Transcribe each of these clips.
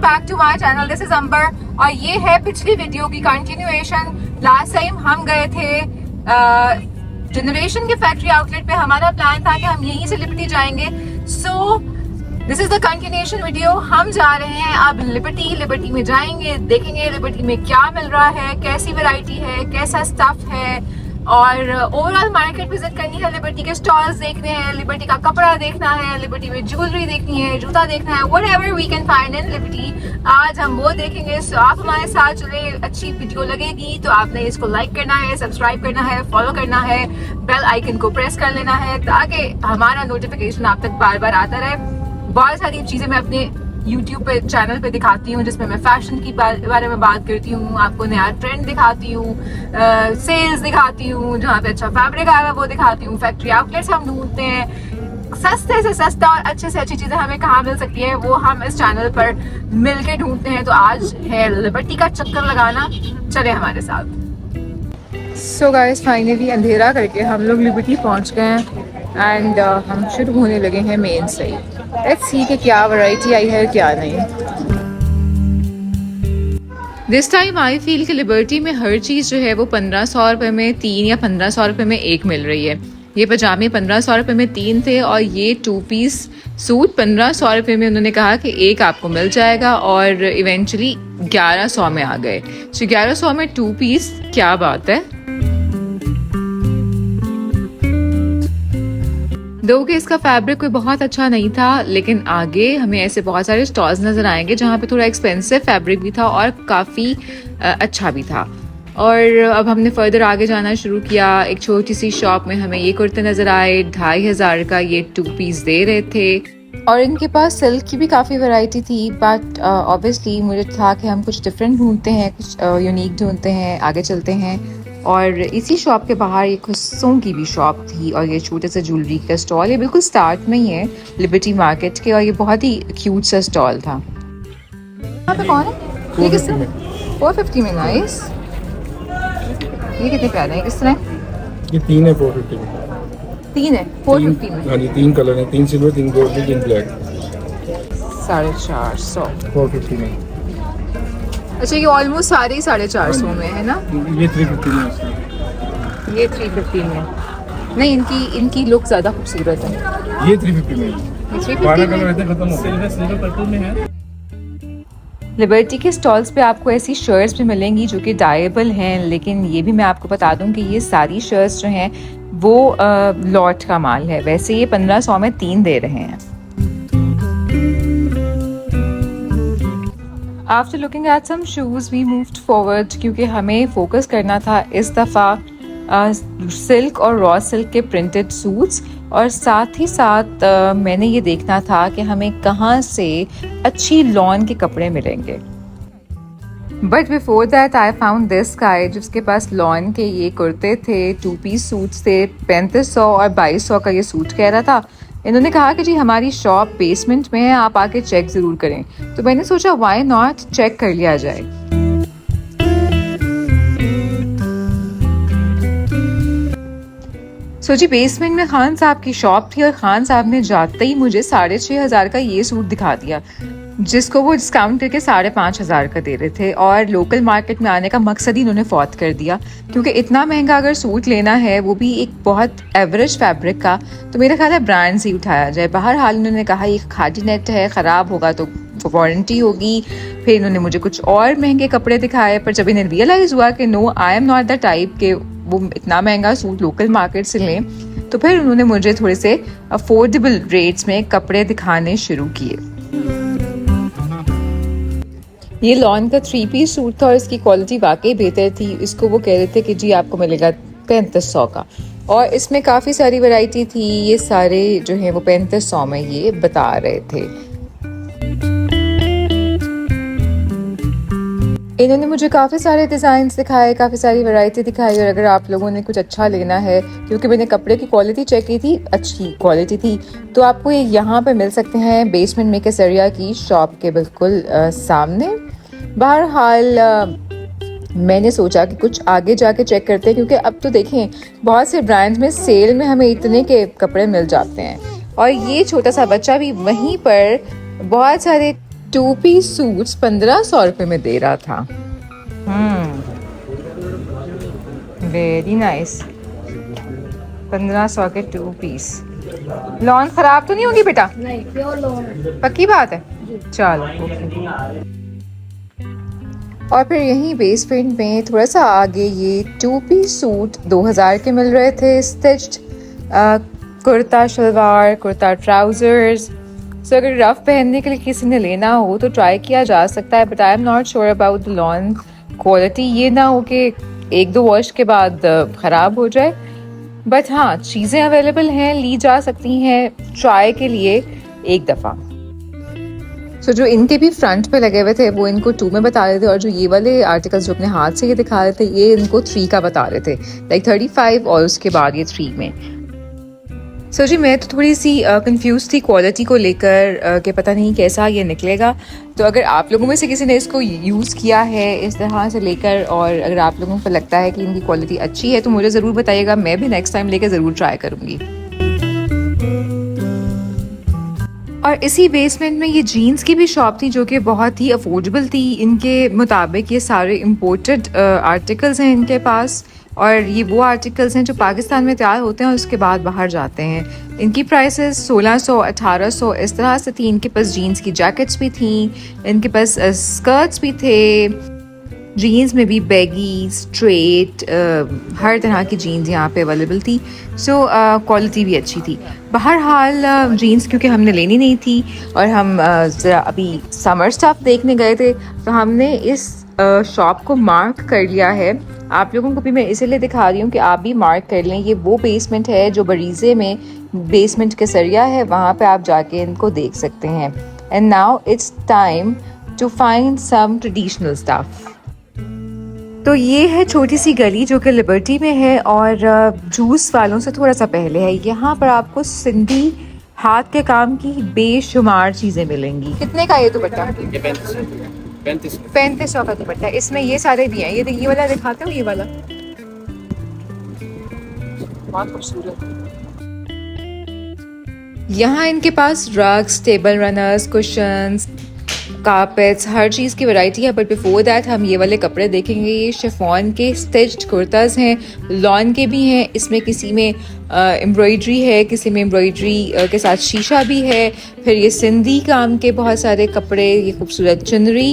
Back to my channel, this is Ambar और ये है पिछली वीडियो की कंटिन्यूएशन। लास्ट टाइम हम गए थे जनरेशन के फैक्ट्री आउटलेट पे। हमारा प्लान था कि हम यहीं से लिबर्टी जाएंगे। So this is the continuation video. हम जा रहे हैं अब लिबर्टी में जाएंगे, देखेंगे लिबर्टी में क्या मिल रहा है, कैसी वैरायटी है, कैसा स्टफ है और ओवरऑल मार्केट विजिट करनी है, लिबर्टी के स्टॉल्स देखने हैं, लिबर्टी का कपड़ा देखना है, लिबर्टी में ज्वेलरी देखनी है, जूता देखना है, whatever we can find in Liberty. आज हम वो देखेंगे। सो आप हमारे साथ चले, अच्छी वीडियो लगेगी तो आपने इसको लाइक करना है, सब्सक्राइब करना है, फॉलो करना है, बेल आइकन को प्रेस कर लेना है ताकि हमारा नोटिफिकेशन आप तक बार बार आता रहे। बहुत सारी चीजें मैं अपने YouTube पे चैनल पे दिखाती हूँ जिसमें मैं फैशन की बारे में बात करती हूँ, आपको नया ट्रेंड दिखाती हूँ, सेल्स दिखाती हूँ, जहाँ पे अच्छा फैब्रिक आया है वो दिखाती हूँ, फैक्ट्री आउटलेट्स हम ढूंढते हैं, सस्ते से सस्ता और अच्छे से अच्छी चीजें हमें कहाँ मिल सकती है वो हम इस चैनल पर मिलके ढूंढते हैं। तो आज है लिबर्टी का चक्कर लगाना, चले हमारे साथ। सो गाइस फाइनली अंधेरा करके हम लोग लिबर्टी पहुँच गए हैं एंड हम शुरू होने लगे हैं मेन से। लेट्स सी कि क्या वैरायटी आई है क्या नहीं। दिस टाइम आई फील कि लिबर्टी में हर चीज़ जो है वो 1500 रुपये में 3 या 1500 रुपये में 1 मिल रही है। ये पजामे 1500 रुपये में 3 थे और ये 2 पीस सूट 1500 रुपये में उन्होंने कहा कि 1 आपको मिल जाएगा और इवेंचुअली 1100 में आ गए। सो 1100 में 2 पीस, क्या बात है। दो के इसका फैब्रिक कोई बहुत अच्छा नहीं था, लेकिन आगे हमें ऐसे बहुत सारे स्टॉल्स नजर आएंगे जहाँ पे थोड़ा एक्सपेंसिव फैब्रिक भी था और काफ़ी अच्छा भी था। और अब हमने फर्दर आगे जाना शुरू किया। एक छोटी सी शॉप में हमें ये कुर्ते नजर आए, 2500 का ये 2 पीस दे रहे थे और इनके पास सिल्क की भी काफ़ी वैरायटी थी। बट ऑब्वियसली मुझे था कि हम कुछ डिफरेंट ढूंढते हैं, कुछ यूनिक ढूंढते हैं, आगे चलते हैं। और इसी शॉप के बाहर एक खुस्सों की भी शॉप थी और ये छोटे से ज्वेलरी का स्टॉल, ये बिल्कुल स्टार्ट में ही है लिबर्टी मार्केट के और ये बहुत ही क्यूट सा स्टॉल था। यहाँ पे कौन है? ये किस तरह? 450 में। नाइस। ये कितने प्यारे हैं? किस तरह? ये 3 है 450 में। 3 है 450 में? हाँ जी, 3 कलर हैं, 3 सिल्वर, 3 गोल्ड, 3 ब्लैक। 450 450 में। अच्छा, ये ऑलमोस्ट सारे ही 450 में है ना? ये 350 में। ये 350 में नहीं, इनकी लुक ज्यादा खूबसूरत है। ये 350 में। 12 कलर ऐसे खत्म हो गए। सिल्वर पर्पल में है। लिबर्टी के स्टॉल्स पे आपको ऐसी शर्ट्स भी मिलेंगी जो कि डाइएबल हैं, लेकिन ये भी मैं आपको बता दूं कि ये सारी शर्ट्स जो हैं वो लॉट का माल है। वैसे ये 1500 में 3 दे रहे हैं। After looking at some shoes we moved forward क्योंकि हमें फोकस करना था इस दफ़ा सिल्क और रॉ सिल्क के प्रिंटेड सूट्स और साथ ही साथ मैंने ये देखना था कि हमें कहाँ से अच्छी लॉन के कपड़े मिलेंगे। But before that I found this guy जिसके पास लॉन के ये कुर्ते थे, 2 पीस सूट्स थे, 3500 और 2200 का ये सूट कह रहा था। इन्होंने कहा कि जी हमारी शॉप बेसमेंट में है, आप आके चेक जरूर करें। तो मैंने सोचा व्हाई नॉट, चेक कर लिया जाए। सो जी बेसमेंट में खान साहब की शॉप थी और खान साहब ने जाते ही मुझे 6500 का ये सूट दिखा दिया जिसको वो डिस्काउंट करके 5500 का दे रहे थे। और लोकल मार्केट में आने का मकसद ही इन्होंने फौत कर दिया क्योंकि इतना महंगा अगर सूट लेना है वो भी एक बहुत एवरेज फैब्रिक का, तो मेरा ख्याल है ब्रांड से ही उठाया जाए। बहरहाल इन्होंने कहा ये खादी नेट है, ख़राब होगा तो वारंटी होगी। फिर इन्होंने मुझे कुछ और महंगे कपड़े दिखाए, पर जब इन्हें रियलाइज़ हुआ कि no I am not the type के वो इतना महंगा सूट लोकल मार्केट से लें, तो फिर उन्होंने मुझे थोड़े से अफोर्डेबल रेट्स में कपड़े दिखाने शुरू किए। ये लॉन का 3 पीस सूट था और इसकी क्वालिटी वाकई बेहतर थी। इसको वो कह रहे थे कि जी आपको मिलेगा 3500 का और इसमें काफ़ी सारी वैरायटी थी। ये सारे जो है वो 3500 में ये बता रहे थे। इन्होंने मुझे काफ़ी सारे डिज़ाइंस दिखाए, काफ़ी सारी वैरायटी दिखाई और अगर आप लोगों ने कुछ अच्छा लेना है, क्योंकि मैंने कपड़े की क्वालिटी चेक की थी, अच्छी क्वालिटी थी, तो आपको ये यहाँ पे मिल सकते हैं बेसमेंट में केसरिया की शॉप के बिल्कुल सामने। बहरहाल मैंने सोचा कि कुछ आगे जाके चेक करते हैं क्योंकि अब तो देखें बहुत से ब्रांड्स में सेल में हमें इतने के कपड़े मिल जाते हैं। और ये छोटा सा बच्चा भी वहीं पर बहुत सारे टू पीस सूट्स 1500 रुपये में दे रहा था। Very nice. 1500 के 2 पीस। लॉन खराब तो नहीं होगी बेटा? नहीं, प्योर लॉन। पक्की बात है? चलो ओके। और फिर यहीं बेसमेंट में थोड़ा सा आगे ये 2 पीस सूट 2000 के मिल रहे थे, स्टिच्ड कुर्ता शलवार, कुर्ता ट्राउजर्स। सो अगर रफ पहनने के लिए किसी ने लेना हो तो ट्राई किया जा सकता है, but I am not sure about the lawn quality. ये ना हो कि 1-2 वॉश के बाद ख़राब हो जाए, बट हाँ चीज़ें अवेलेबल हैं, ली जा सकती हैं ट्राई के लिए एक दफ़ा। सो जो इनके भी फ्रंट पे लगे हुए थे वो इनको 2 में बता रहे थे, और जो ये वाले आर्टिकल्स जो अपने हाथ से ये दिखा रहे थे ये इनको 3 का बता रहे थे, लाइक 35 और उसके बाद ये 3 में। सो जी मैं तो थोड़ी सी कंफ्यूज थी क्वालिटी को लेकर कि पता नहीं कैसा ये निकलेगा। तो अगर आप लोगों में से किसी ने इसको यूज़ किया है इस तरह से लेकर, और अगर आप लोगों को लगता है कि इनकी क्वालिटी अच्छी है तो मुझे ज़रूर बताइएगा, मैं भी नेक्स्ट टाइम लेकर ज़रूर ट्राई करूँगी। और इसी बेसमेंट में ये जीन्स की भी शॉप थी जो कि बहुत ही अफोर्डेबल थी। इनके मुताबिक ये सारे इम्पोर्टेड आर्टिकल्स हैं इनके पास, और ये वो आर्टिकल्स हैं जो पाकिस्तान में तैयार होते हैं और उसके बाद बाहर जाते हैं। इनकी प्राइसेस 1600 1800 इस तरह से थी। इनके पास जीन्स की जैकेट्स भी थी, इनके पास स्कर्ट्स भी थे, जीन्स में भी बैगी, स्ट्रेट, हर तरह की जीन्स यहाँ पे अवेलेबल थी। सो क्वालिटी भी अच्छी थी। बहरहाल जीन्स क्योंकि हमने लेनी नहीं थी और हम ज़रा अभी समर स्टफ देखने गए थे, तो हमने इस शॉप को मार्क कर लिया है। आप लोगों को भी मैं इसीलिए दिखा रही हूँ कि आप भी मार्क कर लें। ये वो बेसमेंट है जो बरीज़े में बेसमेंट के सरिया है, वहाँ पे आप जाके इनको देख सकते हैं। And now it's time to find some traditional stuff. तो ये है छोटी सी गली जो कि लिबर्टी में है और जूस वालों से थोड़ा सा पहले है। यहाँ पर आपको सिंधी हाथ के काम की बेशुमार चीज़ें मिलेंगी। कितने का ये दुपट्टा? 3500 का दुपट्टा। इसमें ये सारे भी हैं। ये वाला दिखाते हो, ये वाला बहुत खूबसूरत। यहाँ इनके पास rugs, table runners, cushions, carpets, हर चीज़ की वैरायटी है। बट बिफोर दैट हम ये वाले कपड़े देखेंगे। ये शिफॉन के स्टिच्ड कुर्ताज हैं, लॉन के भी हैं। इसमें किसी में एम्ब्रॉयडरी है, किसी में एम्ब्रॉयडरी के साथ शीशा भी है। फिर ये सिंधी काम के बहुत सारे कपड़े, ये खूबसूरत चुनरी,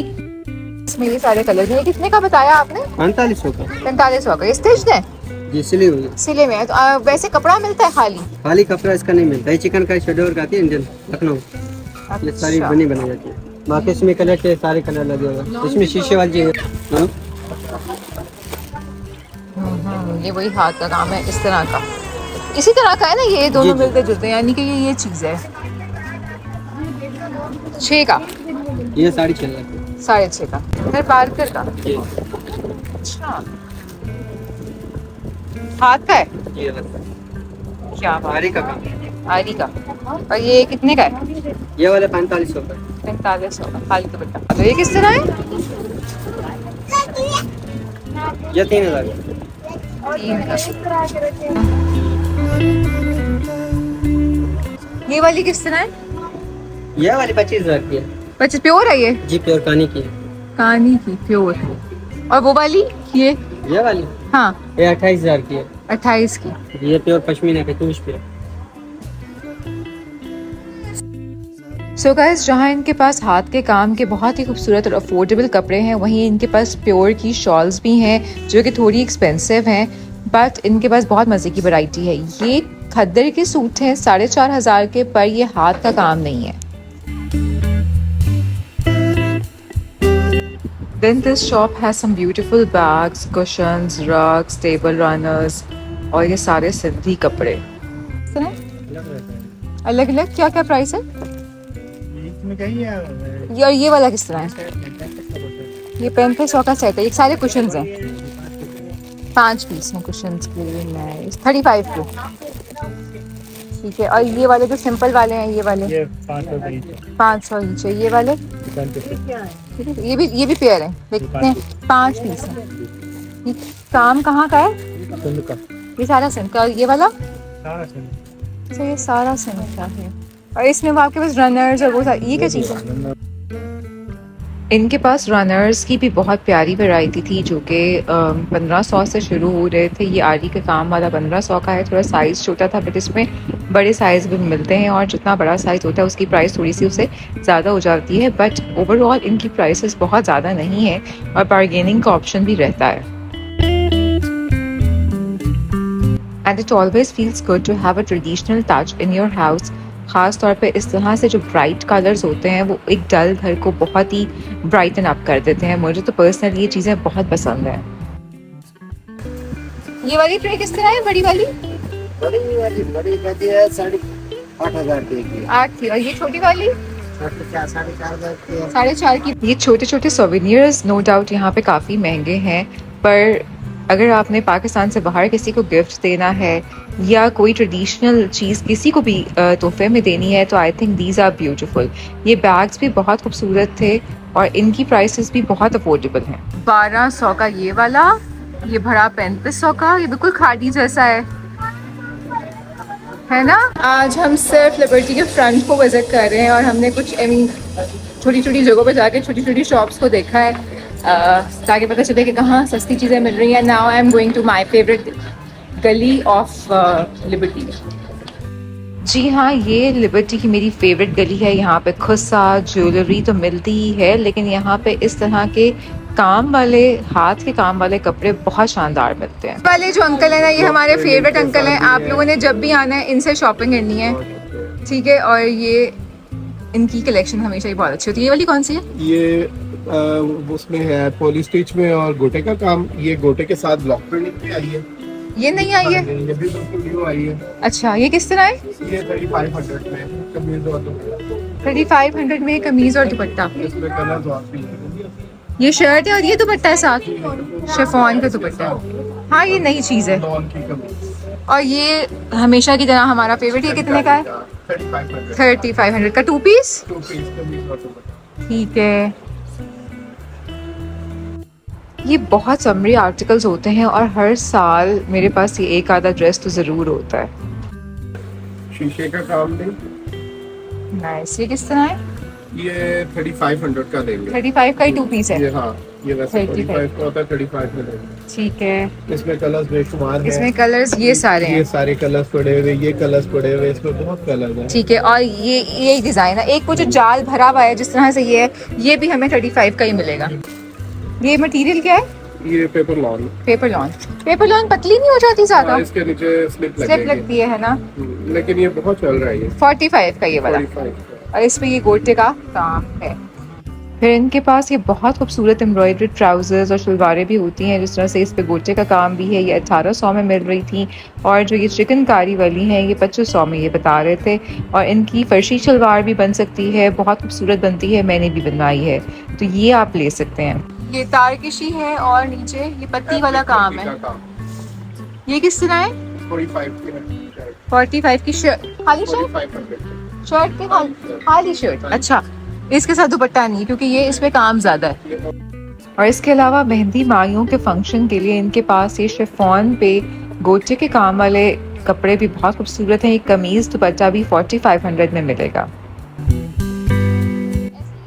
इसमें ये सारे कलर हैं। कितने का बताया आपने? 4500 का। 4500 का। ये स्टिच्ड है? ये सिले हुए हैं। सिले में है। तो वैसे कपड़ा मिलता है खाली? खाली कपड़ा इसका नहीं मिलता है। चिकन का शेडोर का इंडियन लखनऊ, ये सारी बनी बनाई जाती है। बाकी इसमें कलर के सारे कलर लगे हुए हैं। इसमें शीशे वाली है। ये वही हाथ का काम है, इस तरह का, इसी तरह का है ना। ये दोनों मिलते जुलते हैं, यानी कि ये चीज़ है। 6 का? ये 6.5 लाख। 6.5 का। फिर पार्कर का? अच्छा, हाथ का है? क्या आरी का काम। आरी का। और ये कितने का है? ये वाला 4500 का। 4500 का खाली दुपट्टा। तो ये किस तरह है? ये 3000 का। 3 का। ये वाली किस तरह है? ये वाली 25000 की है। बच्चे प्योर है ये? जी प्योर कानी की है। कानी की प्योर। और वो वाली ये वाली हाँ ये 28000 की है। 28 की। ये प्योर पश्मीना के तूश पे। सो गाइस, जहाँ इनके पास हाथ के काम के बहुत ही खूबसूरत और अफोर्डेबल कपड़े हैं, वहीं इनके पास प्योर की शॉल्स भी हैं जो कि थोड़ी एक्सपेंसिव हैं, बट इनके पास बहुत मज़े की वैरायटी है। ये खद्दर के सूट हैं 4500 के, पर ये हाथ का काम नहीं है। Then this shop has some beautiful bags, cushions, rugs, table runners और ये सारे सिंधी कपड़े। अलग अलग क्या क्या प्राइस है? ये और ये वाला किस तरह है? ये 3500 का सेट है। ये सारे कुशन्स हैं, 5 पीस हैं कुशन्स के लिए। नाइस। 35 के, ठीक है। और ये वाले जो सिंपल वाले हैं, ये वाले 500 ईच है। ये वाले ये भी पेयर है, कितने? 5 पीस है। ये काम कहाँ का है? ये सारा सिंध का। ये वाला ये सारा सिंध का है। और इसमें वो आपके पास रनर्स और वो ये क्या चीज़ है? इनके पास रनर्स की भी बहुत प्यारी वैरायटी थी जो कि 1500 से शुरू हो रहे थे। ये आरी का काम वाला 1500 का है, थोड़ा साइज़ छोटा था बट इसमें बड़े साइज़ भी मिलते हैं और जितना बड़ा साइज़ होता है उसकी प्राइस थोड़ी सी उससे ज़्यादा हो जाती है, बट ओवरऑल इनकी प्राइसेस बहुत ज़्यादा नहीं है और बार्गेनिंग का ऑप्शन भी रहता है। And it always feels good to have a traditional touch in your house. ख़ास तौर पे इस तरह से जो ब्राइट कलर्स होते हैं वो एक डल घर को बहुत ही ब्राइटन अप कर देते हैं। मुझे तो पर्सनली ये चीज़ें बहुत पसंद हैं। ये वाली ट्रे किस तरह है? बड़ी वाली बड़ी कहती है 8,500 की। 8 थी और ये छोटी वाली 4,500 की। 4.5 की। ये छोटे छोटे सोवेनियर्स नो डाउट यहाँ पे काफ़ी महंगे हैं, पर अगर आपने पाकिस्तान से बाहर किसी को गिफ्ट देना है या कोई ट्रेडिशनल चीज़ किसी को भी तोहफे में देनी है तो I think these are beautiful. ये बैग्स भी बहुत खूबसूरत थे और इनकी प्राइसेस भी बहुत अफोर्डेबल हैं। 1200 का ये वाला, ये भरा 3500 का। ये बिल्कुल खादी जैसा है ना। आज हम सिर्फ लिबर्टी के फ्रंट को विजिट कर रहे हैं और हमने कुछ छोटी छोटी जगहों पे जाके छोटी छोटी शॉप्स को देखा है ताकि पता चले कि कहाँ सस्ती चीज़ें मिल रही हैं। Now I am going to my favourite gali of Liberty. जी हाँ, ये लिबर्टी की मेरी फेवरेट गली है। यहाँ पे खुस्सा ज्वेलरी तो मिलती ही है, लेकिन यहाँ पे इस तरह के काम वाले, हाथ के काम वाले कपड़े बहुत शानदार मिलते हैं। वाले जो अंकल है ना, ये हमारे फेवरेट अंकल हैं। आप लोगों ने जब भी आना है इनसे शॉपिंग करनी है, ठीक है। और ये इनकी कलेक्शन हमेशा ही बहुत अच्छी होती है। ये वाली कौन सी है? ये उसमें है पॉली स्टिच में और गोटे का काम। ये गोटे के साथ ब्लॉक प्रिंटिंग भी आई है। ये नहीं आई है? ये भी बिल्कुल न्यू आई है। अच्छा, ये किस तरह है? ये 3500 में कमीज और दुपट्टा। 3500 में कमीज और दुपट्टा। इसमें कलर्स और भी हैं। ये शर्ट है और ये दुपट्टा है साथ, शिफॉन का दुपट्टा। हाँ, ये नई चीज़ है। लॉन की कमीज। और ये हमेशा की तरह हमारा फेवरेट। ये कितने का है? 3500 का 2 पीस। 2 पीस कमीज और दुपट्टा। ठीक है। ये बहुत समरी आर्टिकल्स होते हैं और हर साल मेरे पास ये एक आधा ड्रेस तो ज़रूर होता है। शीशे का काम नहीं। नाइस। ये किस तरह है? ये 3500 का देंगे। 35 का ही 2 पीस है। ये हाँ, ये वैसे 35 35 का होता है, 35 में देंगे। ठीक है। इसमें कलर्स बेशुमार हैं। इसमें कलर्स ये सारे हैं। ये सारे कलर्स पड़े हुए, ये कलर्स पड़े हुए, इसमें बहुत कलर हैं। ठीक है। और ये डिज़ाइन है। एक वो जो जाल भरा हुआ है जिस तरह से ये है, ये भी हमें 35 का ही मिलेगा। ये मटेरियल क्या है? ये paper lawn. Paper lawn. Paper lawn पतली नहीं हो जाती ज्यादा? इसके नीचे स्लिप लगती है ना। लेकिन ये बहुत चल रहा है। ये 45 का ये वाला। 45 का। और इसमें ये गोटे का काम है। फिर इनके पास ये बहुत खूबसूरत एम्ब्रॉयडर्ड ट्राउजर्स और शलवारें भी होती हैं, जिस तरह से इस पे गोटे का काम भी है। ये 1800 में मिल रही थी और जो ये चिकनकारी वाली हैं ये 2500 में ये बता रहे थे। और इनकी फर्शी शलवार भी बन सकती है, बहुत खूबसूरत बनती है, मैंने भी बनवाई है, तो ये आप ले सकते हैं। ये तारकशी है और नीचे ये पत्ती वाला काम है। ये किस तरह है? 45 की शर्ट, खाली शर्ट, शर्ट पे खाली शर्ट। अच्छा, इसके साथ दुपट्टा नहीं क्योंकि ये इस पे काम ज्यादा है। और इसके अलावा मेहंदी माइयों के फंक्शन के लिए इनके पास ये शिफॉन पे गोटे के काम वाले कपड़े भी बहुत खूबसूरत हैं। ये कमीज दुपट्टा भी 4500 में मिलेगा।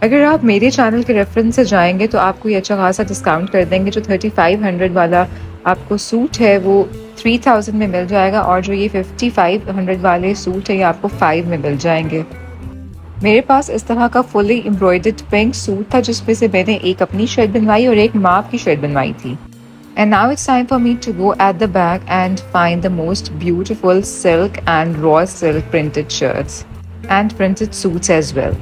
अगर आप मेरे चैनल के रेफरेंस से जाएंगे तो आपको ये अच्छा खासा डिस्काउंट कर देंगे। जो 3500 वाला आपको सूट है वो 3000 में मिल जाएगा और जो ये 5500 वाले सूट है ये आपको 5 में मिल जाएंगे। मेरे पास इस तरह का फुली एम्ब्रॉयडर्ड पिंक सूट था जिसमें से मैंने एक अपनी शर्ट बनवाई और एक माँ की शर्ट बनवाई थी। And now it's time for me to go at the back and find the most beautiful silk and raw silk printed shirts and printed suits as well.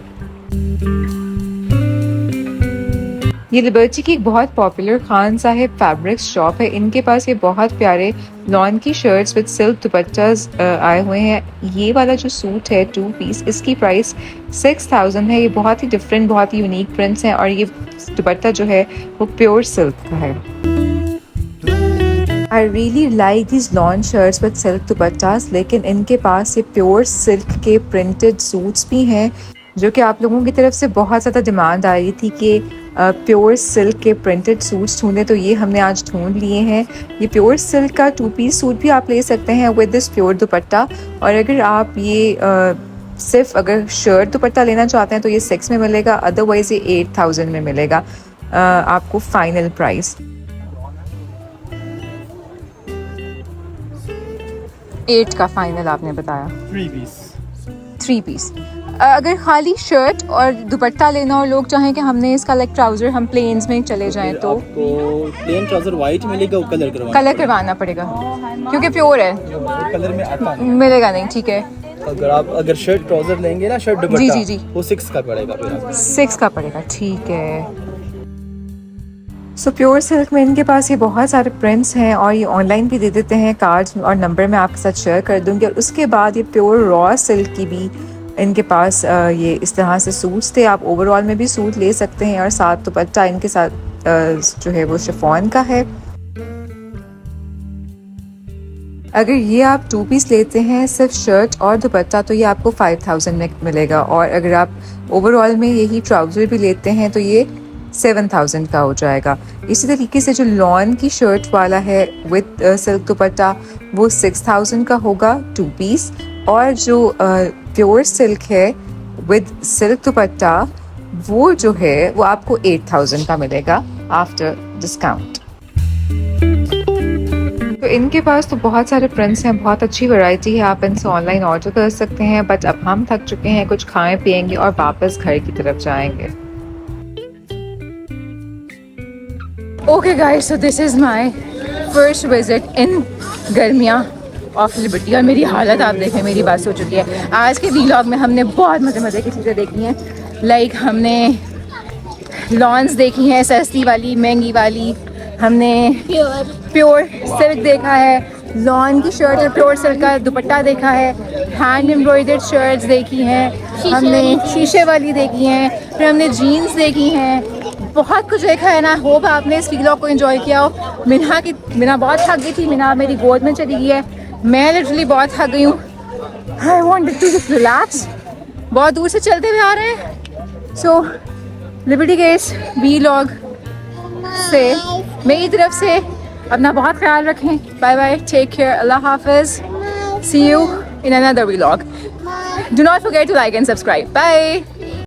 ये लिबर्टी की एक बहुत popular Khan Sahib fabrics shop है। इनके पास ये बहुत प्यारे लॉन की शर्ट्स विद सिल्क दुपट्टास आए हुए हैं। ये वाला जो सूट है 2 पीस, इसकी प्राइस 6000 है। ये बहुत ही डिफरेंट, बहुत ही यूनिक प्रिंट्स हैं और ये दुपट्टा जो है वो प्योर सिल्क का है। I really like this lawn shirts with silk dupattas, लेकिन इनके पास ये प्योर सिल्क के प्रिंटेड सूट्स भी हैं जो कि आप लोगों की तरफ से बहुत ज़्यादा डिमांड आ रही थी कि प्योर सिल्क के प्रिंटेड सूट्स ढूंढें, तो ये हमने आज ढूंढ लिए हैं। ये प्योर सिल्क का 2 पीस सूट भी आप ले सकते हैं विद दिस प्योर दुपट्टा। और अगर आप ये सिर्फ अगर शर्ट दुपट्टा लेना चाहते हैं तो ये 6 में मिलेगा, अदरवाइज ये 8000 में मिलेगा आपको फाइनल प्राइस। 8 का फाइनल आपने बताया। 3 पीस। अगर खाली शर्ट और दुपट्टा लेना और लोग चाहें कि हमने इसका लाइक ट्राउजर हम प्लेन्स में चले जाएं तो आपको प्लेन ट्राउजर वाइट मिलेगा, वो कलर करवाना पड़ेगा क्योंकि प्योर है, कलर में आता है। मिलेगा नहीं, ठीक है। अगर शर्ट ट्राउजर लेंगे ना, शर्ट दुपट्टा, जी, जी, जी, वो 6 का पड़ेगा फिर आपको। 6 का पड़ेगा, ठीक है। सो प्योर सिल्क में इनके पास ये बहुत सारे प्रिंट्स हैं और ये ऑनलाइन भी दे देते हैं। कार्ड्स और नंबर मैं आपके साथ शेयर कर दूंगी। और उसके बाद ये प्योर रॉ सिल्क की भी इनके पास ये इस तरह से सूट्स थे। आप ओवरऑल में भी सूट ले सकते हैं और साथ दुपट्टा इनके साथ जो है वो शिफॉन का है। अगर ये आप 2 पीस लेते हैं सिर्फ शर्ट और दुपट्टा तो ये आपको 5000 में मिलेगा। और अगर आप ओवरऑल में यही ट्राउज़र भी लेते हैं तो ये 7000 का हो जाएगा। इसी तरीके से जो लॉन की शर्ट वाला है विद सिल्क दुपट्टा वो 6000 का होगा 2 पीस। और जो प्योर सिल्क है विद सिल्क दुपट्टा वो जो है वो आपको 8000 का मिलेगा आफ्टर डिस्काउंट। तो इनके पास तो बहुत सारे प्रिंट्स हैं, बहुत अच्छी वैरायटी है, आप इनसे ऑनलाइन ऑर्डर कर सकते हैं। बट अब हम थक चुके हैं, कुछ खाएं पिएंगे और वापस घर की तरफ जाएंगे। Okay guys, so this is my first visit in गर्मियाँ ऑफ लिबर्टी। और मेरी हालत आप देखें, मेरी बात हो चुकी है। आज के व्लॉग में हमने बहुत मज़े की चीज़ें देखी हैं। लाइक हमने लॉन्स देखी हैं, सस्ती वाली महंगी वाली, हमने प्योर सिल्क देखा है, लॉन की शर्ट और प्योर सिल्क का दुपट्टा देखा है, हैंड एम्ब्रॉयडर्ड शर्ट्स देखी हैं, हमने शीशे वाली देखी हैं, फिर हमने जीन्स देखी हैं, बहुत कुछ देखा है ना। होप आपने इस व्लॉग को एंजॉय किया हो। मिना बहुत थक गई थी, मिना मेरी गोद में चली गई है, मैं लिटरली बहुत थक गई हूँ। I wanted to just relax. बहुत दूर से चलते हुए आ रहे हैं। सो लिबर्टी के इस व्लॉग से मेरी तरफ से अपना बहुत ख्याल रखें। बाय बाय, टेक केयर, अल्लाह हाफिज, see you in another vlog. Do not forget to like and subscribe. Bye.